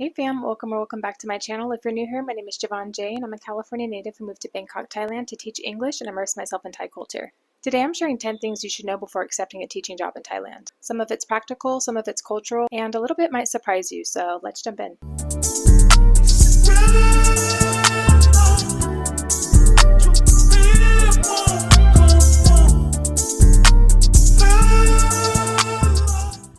Hey fam, welcome or welcome back to my channel. If you're new here, my name is Javon J and I'm a California native who moved to Bangkok, Thailand to teach English and immerse myself in Thai culture. Today I'm sharing 10 things you should know before accepting a teaching job in Thailand. Some of it's practical, some of it's cultural, and a little bit might surprise you, so let's jump in.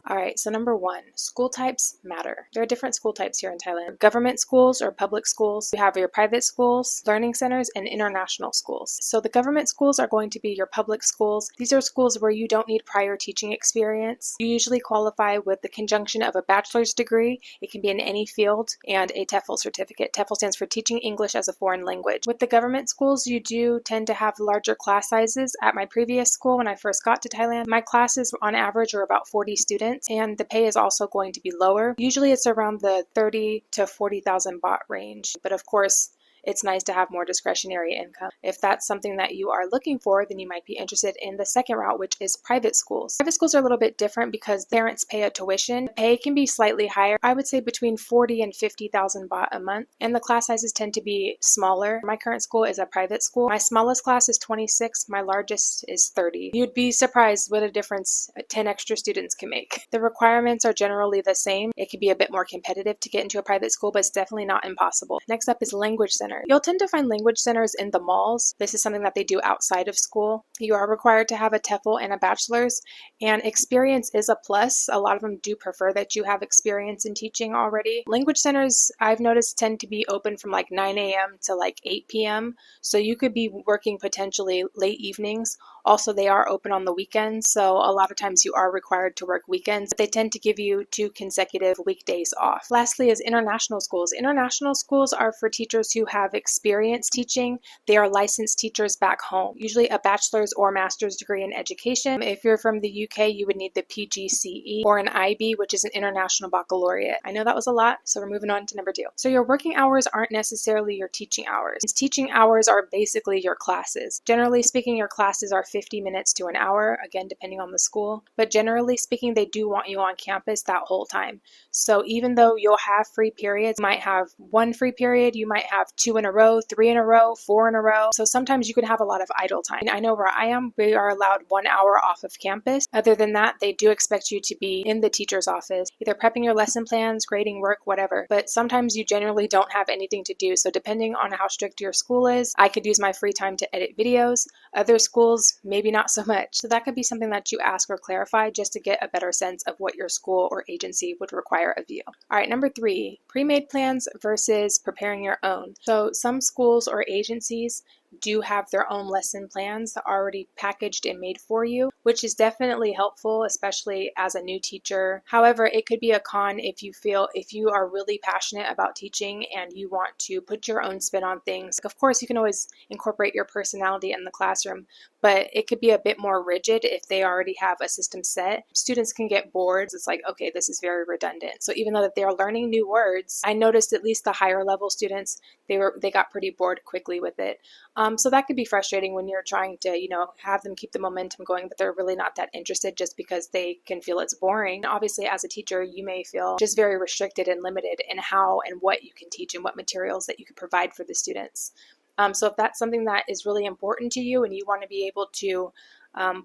Alright, so number one, school types matter. There are different school types here in Thailand. Government schools or public schools. You have your private schools, learning centers, and international schools. So the government schools are going to be your public schools. These are schools where you don't need prior teaching experience. You usually qualify with the conjunction of a bachelor's degree. It can be in any field, and a TEFL certificate. TEFL stands for Teaching English as a Foreign Language. With the government schools, you do tend to have larger class sizes. At my previous school, when I first got to Thailand, my classes on average were about 40 students. And the pay is also going to be lower. Usually it's around the 30 to 40,000 baht range. But of course, it's nice to have more discretionary income. If that's something that you are looking for, then you might be interested in the second route, which is private schools. Private schools are a little bit different because parents pay a tuition. The pay can be slightly higher. I would say between 40 and 50,000 baht a month. And the class sizes tend to be smaller. My current school is a private school. My smallest class is 26. My largest is 30. You'd be surprised what a difference 10 extra students can make. The requirements are generally the same. It can be a bit more competitive to get into a private school, but it's definitely not impossible. Next up is language center. You'll tend to find language centers in the malls. This is something that they do outside of school. You are required to have a TEFL and a bachelor's, and experience is a plus. A lot of them do prefer that you have experience in teaching already. Language centers, I've noticed, tend to be open from like 9 a.m. to like 8 p.m. So you could be working potentially late evenings. Also, they are open on the weekends, so a lot of times you are required to work weekends, but they tend to give you 2 consecutive weekdays off. Lastly is international schools. International schools are for teachers who have experience teaching. They are licensed teachers back home, usually a bachelor's or master's degree in education. If you're from the UK, you would need the PGCE or an IB, which is an international baccalaureate. I know that was a lot, so we're moving on to number 2. So your working hours aren't necessarily your teaching hours. Teaching hours are basically your classes. Generally speaking, your classes are 50 minutes to an hour, again, depending on the school. But generally speaking, they do want you on campus that whole time. So even though you'll have free periods, you might have 1 free period, you might have 2 in a row, 3 in a row, 4 in a row. So sometimes you can have a lot of idle time. I know where I am, we are allowed 1 hour off of campus. Other than that, they do expect you to be in the teacher's office, either prepping your lesson plans, grading work, whatever. But sometimes you generally don't have anything to do. So depending on how strict your school is, I could use my free time to edit videos. Other schools, maybe not so much. So that could be something that you ask or clarify just to get a better sense of what your school or agency would require of you. All right, number 3, pre-made plans versus preparing your own. So some schools or agencies do have their own lesson plans already packaged and made for you, which is definitely helpful, especially as a new teacher. However, it could be a con if you are really passionate about teaching and you want to put your own spin on things. Of course, you can always incorporate your personality in the classroom, but it could be a bit more rigid if they already have a system set. Students can get bored. It's like, okay, this is very redundant. So even though that they are learning new words, I noticed at least the higher level students, they got pretty bored quickly with it. So that could be frustrating when you're trying to, have them keep the momentum going, but they're really not that interested just because they can feel it's boring. Obviously, as a teacher, you may feel just very restricted and limited in how and what you can teach and what materials that you can provide for the students. So if that's something that is really important to you and you want to be able to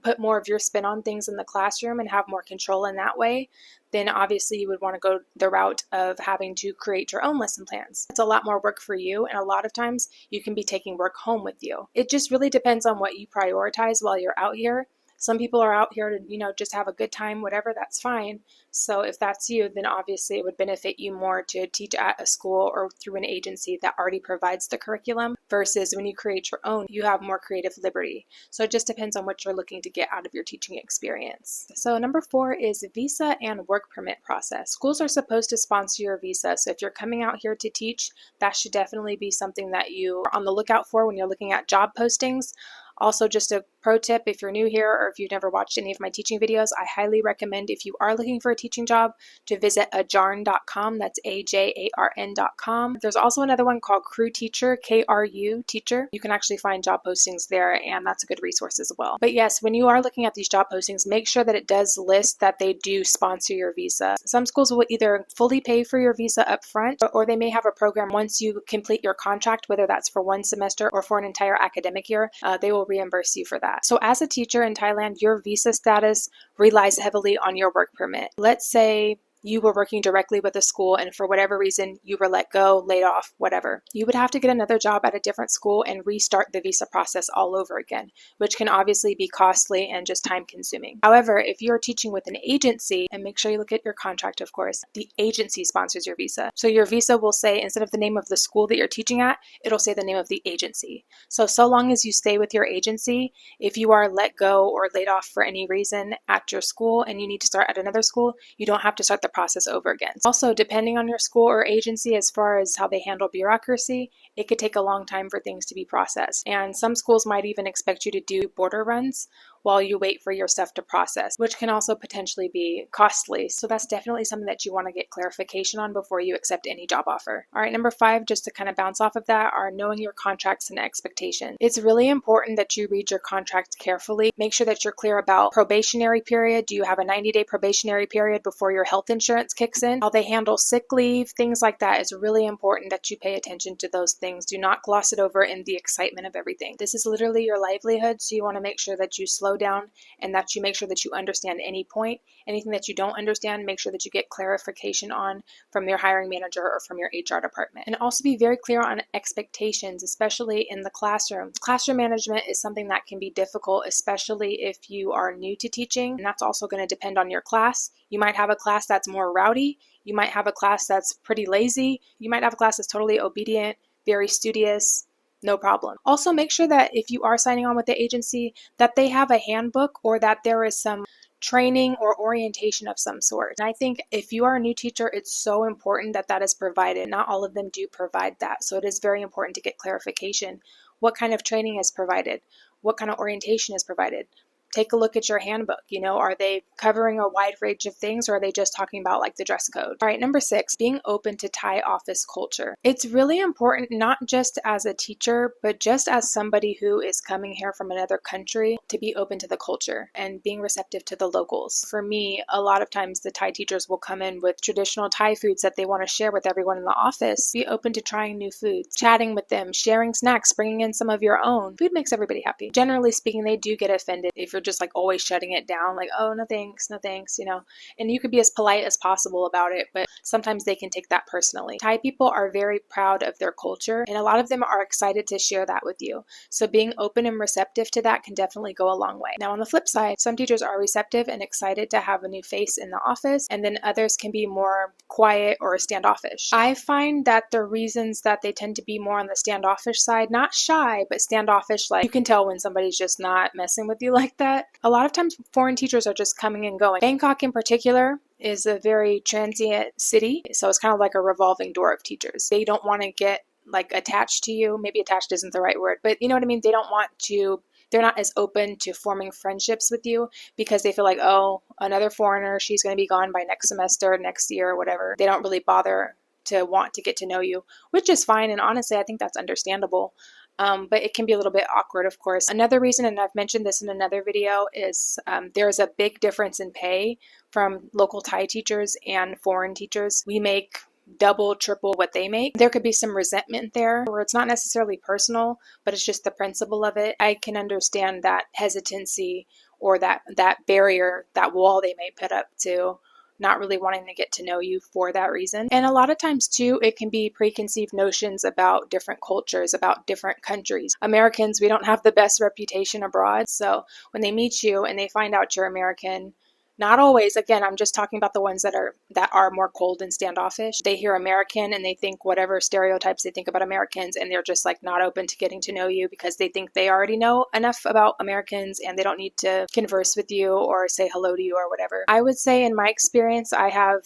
put more of your spin on things in the classroom and have more control in that way, then obviously you would want to go the route of having to create your own lesson plans. It's a lot more work for you, and a lot of times you can be taking work home with you. It just really depends on what you prioritize while you're out here. Some people are out here to, just have a good time, whatever, that's fine. So if that's you, then obviously it would benefit you more to teach at a school or through an agency that already provides the curriculum versus when you create your own, you have more creative liberty. So it just depends on what you're looking to get out of your teaching experience. So number 4 is visa and work permit process. Schools are supposed to sponsor your visa. So if you're coming out here to teach, that should definitely be something that you are on the lookout for when you're looking at job postings. Also, just a Pro tip, if you're new here or if you've never watched any of my teaching videos, I highly recommend, if you are looking for a teaching job, to visit ajarn.com. That's ajarn.com. There's also another one called Crew Teacher, KRU Teacher. You can actually find job postings there, and that's a good resource as well. But yes, when you are looking at these job postings, make sure that it does list that they do sponsor your visa. Some schools will either fully pay for your visa up front, or they may have a program once you complete your contract, whether that's for one semester or for an entire academic year, they will reimburse you for that. So as a teacher in Thailand, your visa status relies heavily on your work permit. Let's say you were working directly with a school and for whatever reason you were let go, laid off, whatever. You would have to get another job at a different school and restart the visa process all over again, which can obviously be costly and just time consuming. However, if you're teaching with an agency, and make sure you look at your contract, of course, the agency sponsors your visa. So your visa will say, instead of the name of the school that you're teaching at, it'll say the name of the agency. So long as you stay with your agency, if you are let go or laid off for any reason at your school and you need to start at another school, you don't have to start the process over again. Also, depending on your school or agency, as far as how they handle bureaucracy, it could take a long time for things to be processed. And some schools might even expect you to do border runs while you wait for your stuff to process, which can also potentially be costly. So that's definitely something that you want to get clarification on before you accept any job offer. All right, number 5, just to kind of bounce off of that, are knowing your contracts and expectations. It's really important that you read your contract carefully. Make sure that you're clear about probationary period. Do you have a 90-day probationary period before your health insurance kicks in? How they handle sick leave, things like that is really important that you pay attention to those things. Do not gloss it over in the excitement of everything. This is literally your livelihood, so you want to make sure that you slow down and that you make sure that you understand any point. Anything that you don't understand, make sure that you get clarification on from your hiring manager or from your HR department. And also be very clear on expectations, especially in the classroom. Classroom management is something that can be difficult, especially if you are new to teaching, and that's also going to depend on your class. You might have a class that's more rowdy. You might have a class that's pretty lazy. You might have a class that's totally obedient, very studious. No problem. Also, make sure that if you are signing on with the agency, that they have a handbook or that there is some training or orientation of some sort. And I think if you are a new teacher, it's so important that that is provided. Not all of them do provide that. So it is very important to get clarification. What kind of training is provided? What kind of orientation is provided? Take a look at your handbook. Are they covering a wide range of things, or are they just talking about like the dress code? All right, number 6, being open to Thai office culture. It's really important, not just as a teacher, but just as somebody who is coming here from another country, to be open to the culture and being receptive to the locals. For me, a lot of times the Thai teachers will come in with traditional Thai foods that they want to share with everyone in the office. Be open to trying new foods, chatting with them, sharing snacks, bringing in some of your own. Food makes everybody happy. Generally speaking, they do get offended if you're just like always shutting it down, like, oh, no thanks, and you could be as polite as possible about it, but sometimes they can take that personally. Thai people are very proud of their culture, and a lot of them are excited to share that with you. So being open and receptive to that can definitely go a long way. Now, on the flip side, some teachers are receptive and excited to have a new face in the office, and then others can be more quiet or standoffish. I find that the reasons that they tend to be more on the standoffish side, not shy, but standoffish, like you can tell when somebody's just not messing with you like that. A lot of times foreign teachers are just coming and going. Bangkok in particular is a very transient city, so it's kind of like a revolving door of teachers. They don't want to get like attached to you. Maybe attached isn't the right word, but you know what I mean? They're not as open to forming friendships with you because they feel like, oh, another foreigner, she's going to be gone by next semester, next year, or whatever. They don't really bother to want to get to know you, which is fine. And honestly, I think that's understandable. But it can be a little bit awkward, of course. Another reason, and I've mentioned this in another video, is there's a big difference in pay from local Thai teachers and foreign teachers. We make double, triple what they make. There could be some resentment there where it's not necessarily personal, but it's just the principle of it. I can understand that hesitancy or that barrier, that wall they may put up to not really wanting to get to know you for that reason. And a lot of times too, it can be preconceived notions about different cultures, about different countries. Americans, we don't have the best reputation abroad. So when they meet you and they find out you're American, not always, again, I'm just talking about the ones that are more cold and standoffish. They hear American and they think whatever stereotypes they think about Americans, and they're just like not open to getting to know you because they think they already know enough about Americans and they don't need to converse with you or say hello to you or whatever. I would say in my experience, I have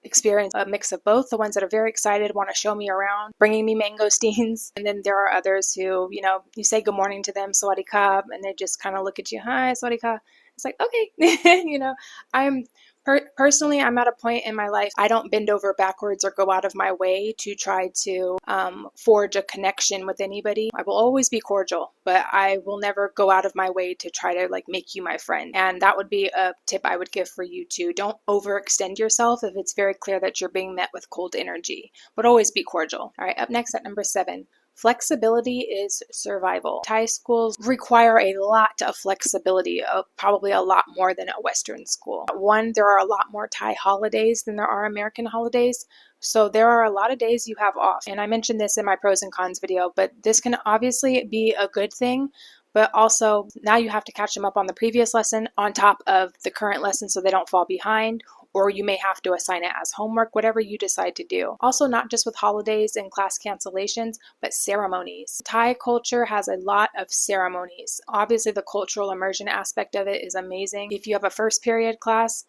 experience a mix of both. The ones that are very excited, want to show me around, bringing me mangosteens. And then there are others who, you say good morning to them, sawadee ka, and they just kind of look at you, hi, sawadee ka. It's like, okay. I'm personally, I'm at a point in my life, I don't bend over backwards or go out of my way to try to forge a connection with anybody. I will always be cordial, but I will never go out of my way to try to make you my friend. And that would be a tip I would give for you too. Don't overextend yourself if it's very clear that you're being met with cold energy, but always be cordial. All right, up next at number 7. Flexibility is survival. Thai schools require a lot of flexibility, probably a lot more than a Western school. One, there are a lot more Thai holidays than there are American holidays. So there are a lot of days you have off. And I mentioned this in my pros and cons video, but this can obviously be a good thing. But also now you have to catch them up on the previous lesson on top of the current lesson so they don't fall behind, or you may have to assign it as homework, whatever you decide to do. Also, not just with holidays and class cancellations, but ceremonies. Thai culture has a lot of ceremonies. Obviously, the cultural immersion aspect of it is amazing. If you have a first period class,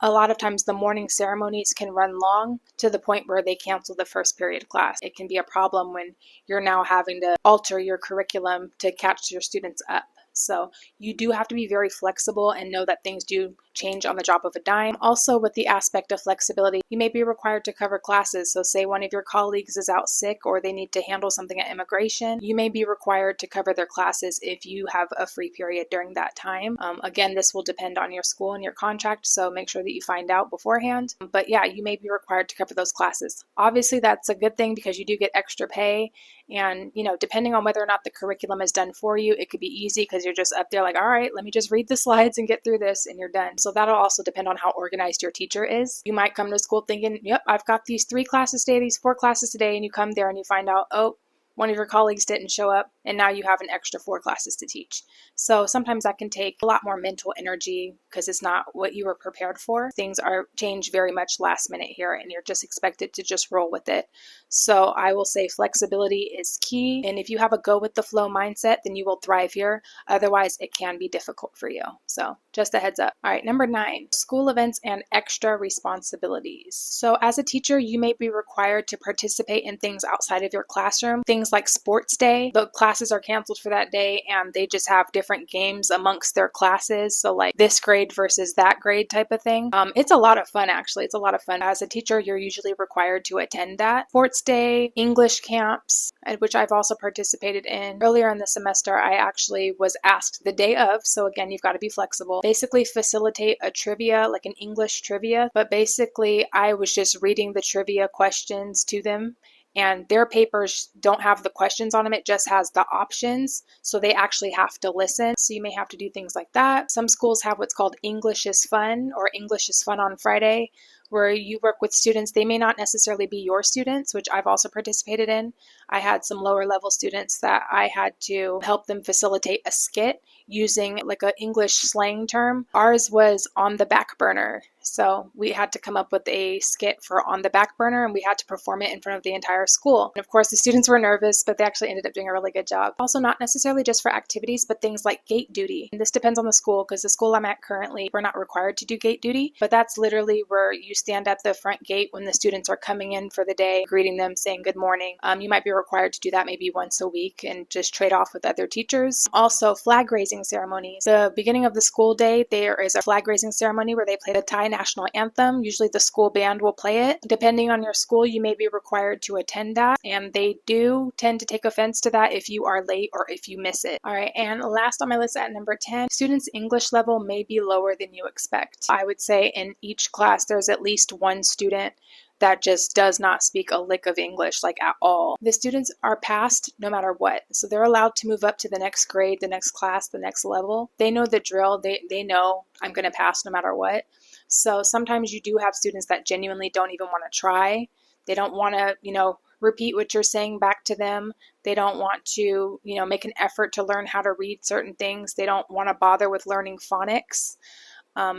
a lot of times the morning ceremonies can run long to the point where they cancel the first period class. It can be a problem when you're now having to alter your curriculum to catch your students up. So you do have to be very flexible and know that things do change on the drop of a dime. Also, with the aspect of flexibility, you may be required to cover classes. So say one of your colleagues is out sick or they need to handle something at immigration, you may be required to cover their classes if you have a free period during that time. Again, this will depend on your school and your contract, so make sure that you find out beforehand. But yeah, you may be required to cover those classes. Obviously, that's a good thing because you do get extra pay. And, depending on whether or not the curriculum is done for you, it could be easy because you're just up there like, all right, let me just read the slides and get through this and you're done. So that'll also depend on how organized your teacher is. You might come to school thinking, yep, I've got these 3 classes today, these 4 classes today, and you come there and you find out, oh, one of your colleagues didn't show up, and now you have an extra 4 classes to teach. So sometimes that can take a lot more mental energy because it's not what you were prepared for. Things are changed very much last minute here, and you're just expected to just roll with it. So I will say flexibility is key, and if you have a go with the flow mindset, then you will thrive here. Otherwise, it can be difficult for you. So just a heads up. All right, number 9, school events and extra responsibilities. So as a teacher, you may be required to participate in things outside of your classroom. Things like sports day, the classes are canceled for that day and they just have different games amongst their classes. So like this grade versus that grade type of thing. It's a lot of fun, actually. It's a lot of fun. As a teacher, you're usually required to attend that. Sports day, English camps, which I've also participated in. Earlier in the semester, I actually was asked the day of, so again, you've got to be flexible, basically facilitate a trivia, like an English trivia, but basically I was just reading the trivia questions to them. And their papers don't have the questions on them, it just has the options. So they actually have to listen. So you may have to do things like that. Some schools have what's called English is Fun or English is Fun on Friday, where you work with students. They may not necessarily be your students, which I've also participated in. I had some lower level students that I had to help them facilitate a skit using like an English slang term. Ours was on the back burner. So we had to come up with a skit for on the back burner and we had to perform it in front of the entire school. And of course the students were nervous, but they actually ended up doing a really good job. Also, not necessarily just for activities, but things like gate duty. And this depends on the school because the school I'm at currently, we're not required to do gate duty, but that's literally where you stand at the front gate when the students are coming in for the day, greeting them, saying good morning. You might be required to do that maybe once a week and just trade off with other teachers. Also, flag raising ceremonies. The beginning of the school day, there is a flag raising ceremony where they play the Thai national anthem. Usually the school band will play it. Depending on your school, you may be required to attend that, and they do tend to take offense to that if you are late or if you miss it. All right, and last on my list at number 10, students' English level may be lower than you expect. I would say in each class there's at least one student that just does not speak a lick of English, like at all. The students are passed no matter what. So they're allowed to move up to the next grade, the next class, the next level. They know the drill. They know I'm going to pass no matter what. So sometimes you do have students that genuinely don't even want to try. They don't want to, repeat what you're saying back to them. They don't want to, make an effort to learn how to read certain things. They don't want to bother with learning phonics.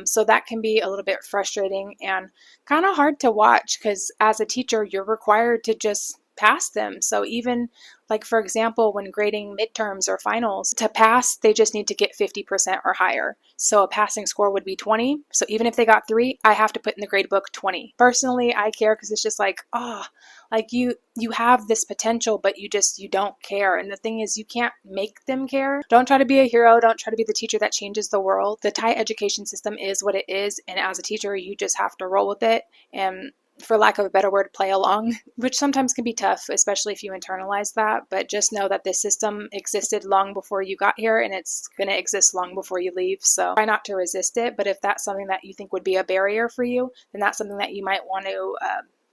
So that can be a little bit frustrating and kind of hard to watch because as a teacher, you're required to just pass them. So even like, for example, when grading midterms or finals, to pass, they just need to get 50% or higher. So a passing score would be 20. So even if they got 3, I have to put in the grade book 20. Personally, I care because it's just like, like you have this potential, but you don't care. And the thing is, you can't make them care. Don't try to be a hero. Don't try to be the teacher that changes the world. The Thai education system is what it is. And as a teacher, you just have to roll with it. And for lack of a better word, play along, which sometimes can be tough, especially if you internalize that. But just know that this system existed long before you got here, and it's going to exist long before you leave. So try not to resist it. But if that's something that you think would be a barrier for you, then that's something that you might want to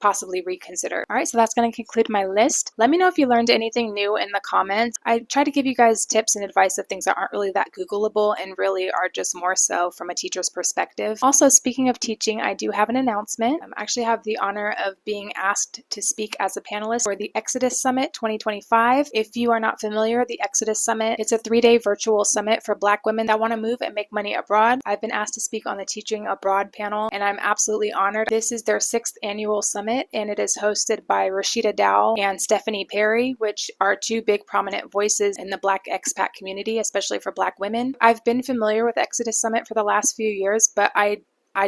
possibly reconsider. All right, so that's going to conclude my list. Let me know if you learned anything new in the comments. I try to give you guys tips and advice of things that aren't really that Googleable and really are just more so from a teacher's perspective. Also, speaking of teaching, I do have an announcement. I actually have the honor of being asked to speak as a panelist for the Exodus Summit 2025. If you are not familiar, the Exodus Summit, it's a 3-day virtual summit for Black women that want to move and make money abroad. I've been asked to speak on the Teaching Abroad panel, and I'm absolutely honored. This is their 6th annual summit, and it is hosted by Rashida Dow and Stephanie Perry, which are 2 big prominent voices in the Black expat community, especially for Black women. I've been familiar with Exodus Summit for the last few years, but I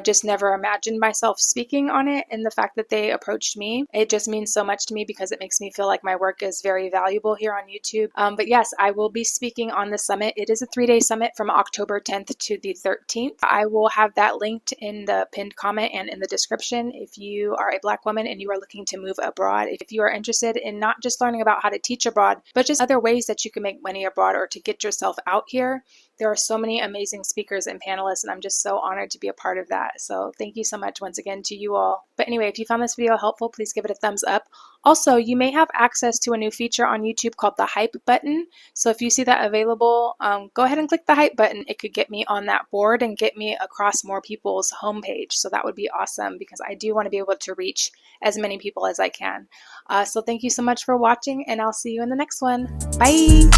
just never imagined myself speaking on it, and the fact that they approached me, it just means so much to me because it makes me feel like my work is very valuable here on YouTube. But yes, I will be speaking on the summit. It is a 3-day summit from October 10th to the 13th. I will have that linked in the pinned comment and in the description if you are a Black woman and you are looking to move abroad. If you are interested in not just learning about how to teach abroad, but just other ways that you can make money abroad or to get yourself out here, there are so many amazing speakers and panelists, and I'm just so honored to be a part of that. So thank you so much once again to you all. But anyway, if you found this video helpful, please give it a thumbs up. Also, you may have access to a new feature on YouTube called the hype button. So if you see that available, go ahead and click the hype button. It could get me on that board and get me across more people's homepage. So that would be awesome because I do want to be able to reach as many people as I can. So thank you so much for watching, and I'll see you in the next one. Bye!